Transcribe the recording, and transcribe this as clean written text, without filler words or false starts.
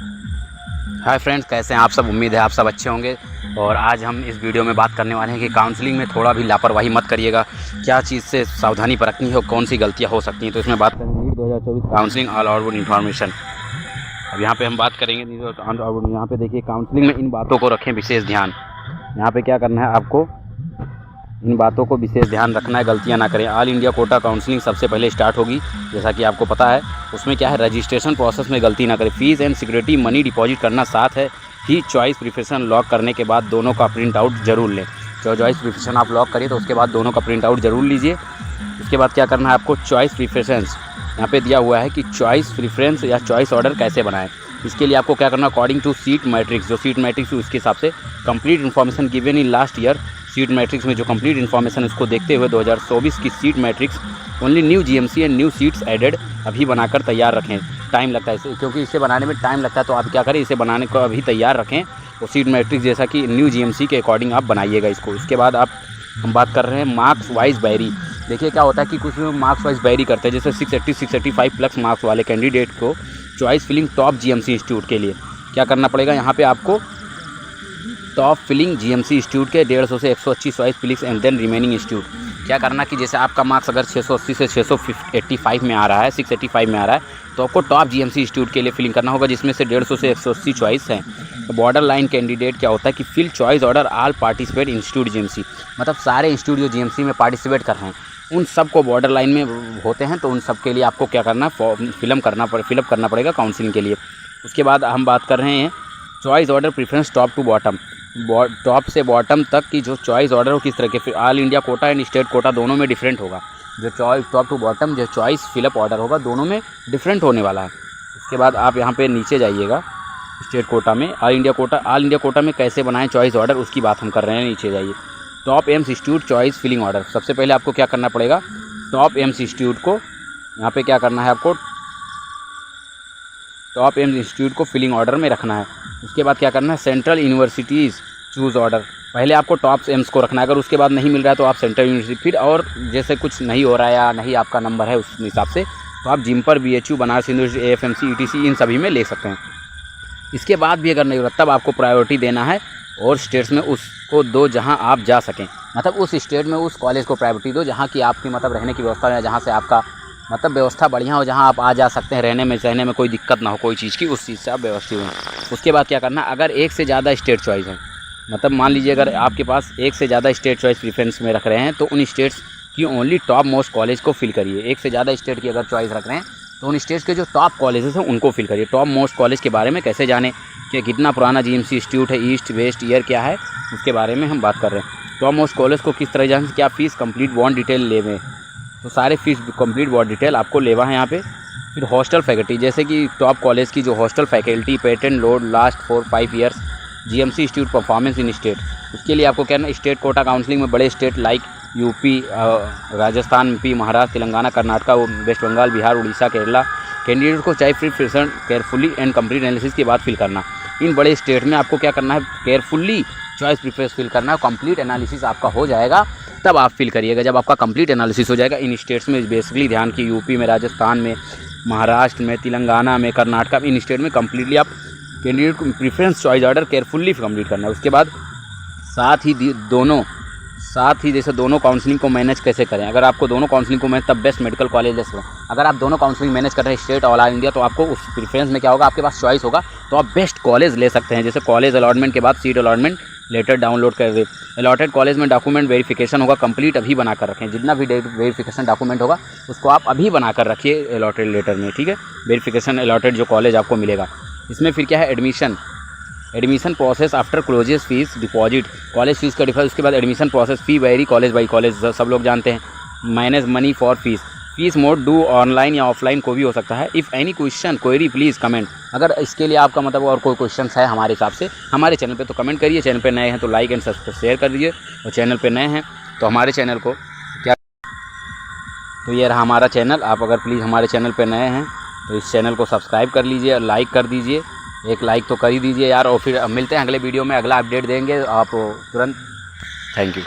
Hi friends, कैसे हैं आप सब। उम्मीद है आप सब अच्छे होंगे। और आज हम इस वीडियो में बात करने वाले हैं कि काउंसलिंग में थोड़ा भी लापरवाही मत करिएगा। क्या चीज़ से सावधानी बरतनी है और कौन सी गलतियां हो सकती हैं, तो इसमें बात करेंगे NEET 2024 counselling all output information. अब यहाँ पे हम बात करेंगे नीट ऑल आउटपुट। यहाँ पे देखिए, काउंसलिंग में इन बातों को रखें विशेष ध्यान। यहाँ पे क्या करना है आपको, इन बातों को विशेष ध्यान रखना है, गलतियां ना करें। ऑल इंडिया कोटा काउंसलिंग सबसे पहले स्टार्ट होगी, जैसा कि आपको पता है। उसमें क्या है, रजिस्ट्रेशन प्रोसेस में गलती ना करें। Fees and security money deposit करना साथ है ही चॉइस प्रिफरेंस लॉक करने के बाद दोनों का प्रिंट आउट जरूर लें। चॉइस प्रिफरेंस आप लॉक करिए तो उसके बाद दोनों का प्रिंट आउट जरूर लीजिए। उसके बाद क्या करना है आपको, चॉइस प्रिफरेंस यहाँ पे दिया हुआ है कि चॉइस प्रिफरेंस या चॉइस ऑर्डर कैसे बनाएं। इसके लिए आपको क्या करना, अकॉर्डिंग टू सीट मैट्रिक्स, जो सीट मैट्रिक्स उसके हिसाब से complete information given in last year. Seat matrix में जो कंप्लीट इन्फॉर्मेशन उसको देखते हुए 2024 की seat matrix only new GMC and new seats added अभी बनाकर तैयार रखें। टाइम लगता है इसे, क्योंकि इसे बनाने में टाइम लगता है, तो आप क्या करें, इसे बनाने को अभी तैयार रखें। और सीट मैट्रिक्स जैसा कि न्यू जीएमसी के अकॉर्डिंग आप बनाइएगा इसको। उसके बाद हम बात कर रहे हैं मार्क्स वाइज बैरी। देखिए क्या होता है कि कुछ मार्क्स वाइज बैरी करते हैं, जैसे 680 685 प्लस मार्क्स वाले कैंडिडेट को choice filling top GMC institute के लिए क्या करना पड़ेगा, यहाँ पे आपको टॉप फिलिंग जीएमसी इंस्टीट्यूट के 150 से 180 choice fillings and then remaining institute. क्या करना कि जैसे आपका मार्क्स अगर 680 से 685 में आ रहा है, 685 में आ रहा है, तो आपको टॉप जीएमसी इंस्टीट्यूट के लिए फिलिंग करना होगा, जिसमें से 150 से 180 चॉइस हैं। तो बॉर्डर लाइन कैंडिडेट क्या होता है कि fill choice order all participate institute GMC, मतलब सारे इंस्टीट्यूट जो जीएमसी में पार्टिसिपेट कर रहे हैं उन सबको बॉर्डर लाइन में होते हैं, तो उन सब के लिए आपको क्या करना है, फिलअप करना पड़ेगा काउंसलिंग के लिए। उसके बाद हम बात कर रहे हैं choice order preference top to bottom. Top से बॉटम तक की जो चॉइस ऑर्डर हो किस तरह के, फिर all India quota and state quota दोनों में डिफरेंट होगा। जो चॉइस टॉप टू बॉटम जो चॉइस फिलअप ऑर्डर होगा दोनों में डिफरेंट होने वाला है। उसके बाद आप यहाँ पे नीचे जाइएगा, स्टेट कोटा में ऑल इंडिया कोटा में कैसे बनाएं चॉइस ऑर्डर, उसकी बात हम कर रहे हैं। नीचे जाइए, top AIIMS institute choice filling order. सबसे पहले आपको क्या करना पड़ेगा, टॉप एम्स इंस्टीट्यूट को यहाँ पे क्या करना है, आपको टॉप एम्स इंस्टीट्यूट को फिलिंग ऑर्डर में रखना है। उसके बाद क्या करना है, सेंट्रल यूनिवर्सिटीज़ चूज़ ऑर्डर। पहले आपको टॉप एम्स को रखना है, अगर उसके बाद नहीं मिल रहा है तो आप सेंट्रल यूनिवर्सिटी, फिर और जैसे कुछ नहीं हो रहा है या नहीं आपका नंबर है उस हिसाब से, तो आप जिम्पर, BHU, Banaras university, AFMC, ETC इन सभी में ले सकते हैं। इसके बाद भी अगर नहीं हो रहा तब आपको प्रायोरिटी देना है और स्टेट्स में उसको दो जहां आप जा सकें, मतलब उस स्टेट में उस कॉलेज को प्रायोरिटी दो जहां की आपकी मतलब रहने की व्यवस्था है, जहां से आपका मतलब व्यवस्था बढ़िया हो, जहां आप आ जा सकते हैं, रहने में कोई दिक्कत ना हो कोई चीज़ की, उस चीज़ से आप व्यवस्थित हों। उसके बाद क्या करना, अगर एक से ज़्यादा स्टेट चॉइस है, मतलब मान लीजिए अगर आपके पास एक से ज़्यादा स्टेट चॉइस प्रेफरेंस में रख रहे हैं, तो उन स्टेट्स की ओनली टॉप मोस्ट कॉलेज को फिल करिए। एक से ज़्यादा स्टेट की अगर चॉइस रख रहे हैं तो उन स्टेट्स के जो टॉप कॉलेजेस हैं उनको फिल करिए। टॉप मोस्ट कॉलेज के बारे में कैसे जाने कि कितना पुराना जीएमसी इंस्टीट्यूट है, ईस्ट वेस्ट ईयर क्या है, उसके बारे में हम बात कर रहे हैं। टॉप मोस्ट कॉलेज को किस तरह जाने, क्या फ़ीस कंप्लीट बॉन्ड डिटेल लेवे, तो सारे फीस कंप्लीट बॉन्ड डिटेल आपको लेवा है यहाँ पे। फिर हॉस्टल फैकल्टी, जैसे कि टॉप कॉलेज की जो hostel faculty patent load last 4-5 years GMC institute performance in state, उसके लिए आपको क्या करना, स्टेट कोटा काउंसलिंग में बड़े state like UP, Rajasthan, MP, Maharashtra, Telangana, Karnataka, West Bengal, Bihar, Orissa, Kerala candidate को चाहे फिर केयरफुली एंड कंप्लीट एनालिसिस के बाद फिल करना। इन बड़े स्टेट में आपको क्या करना है, केयरफुली चॉइस प्रिफरेंस फिल करना है। कंप्लीट एनालिसिस आपका हो जाएगा तब आप फिल करिएगा। जब आपका कंप्लीट एनालिसिस हो जाएगा इन स्टेट्स में, बेसिकली ध्यान की यूपी में, राजस्थान में, महाराष्ट्र में, तेलंगाना में, कर्नाटका में, इन स्टेट में कंप्लीटली आप कैंडिडेट को preference choice order carefully complete करना है। उसके बाद साथ ही जैसे दोनों काउंसलिंग को मैनेज कैसे करें, अगर आपको दोनों काउंसलिंग को मैनेज, तब बेस्ट मेडिकल कॉलेज ले सकते हैं। अगर आप दोनों काउंसलिंग मैनेज कर रहे हैं स्टेट और ऑल इंडिया, तो आपको उस प्रेफरेंस में क्या होगा, आपके पास चॉइस होगा तो आप बेस्ट कॉलेज ले सकते हैं। जैसे कॉलेज अलॉटमेंट के बाद सीट अलॉटमेंट लेटर डाउनलोड कर दे। अलॉटेड कॉलेज में डॉक्यूमेंट वेरिफिकेशन होगा, कंप्लीट अभी बनाकर रखें। जितना भी वेरिफिकेशन डॉक्यूमेंट होगा उसको आप अभी बनाकर रखिए अलॉटेड लेटर में, ठीक है। वेरिफिकेशन अलॉटेड जो कॉलेज आपको मिलेगा। इसमें फिर क्या है, admission process after closes fees deposit, college fees का डिफरेंस। उसके बाद admission process fee vary college by college, सब लोग जानते हैं। Minus money for fees mode do online या ऑफलाइन को भी हो सकता है। If any question query please comment. अगर इसके लिए आपका मतलब और कोई क्वेश्चन है हमारे हिसाब से हमारे चैनल पे, तो कमेंट करिए। चैनल पे नए हैं तो लाइक एंड सब्सक्राइब शेयर कर दीजिए, और चैनल पे नए हैं तो हमारे चैनल को क्या, तो ये रहा हमारा चैनल। आप अगर प्लीज़ हमारे चैनल पे नए हैं तो इस चैनल को सब्सक्राइब कर लीजिए और लाइक कर दीजिए। एक लाइक तो कर ही दीजिए यार। और फिर मिलते हैं अगले वीडियो में, अगला अपडेट देंगे आप तुरंत। Thank you.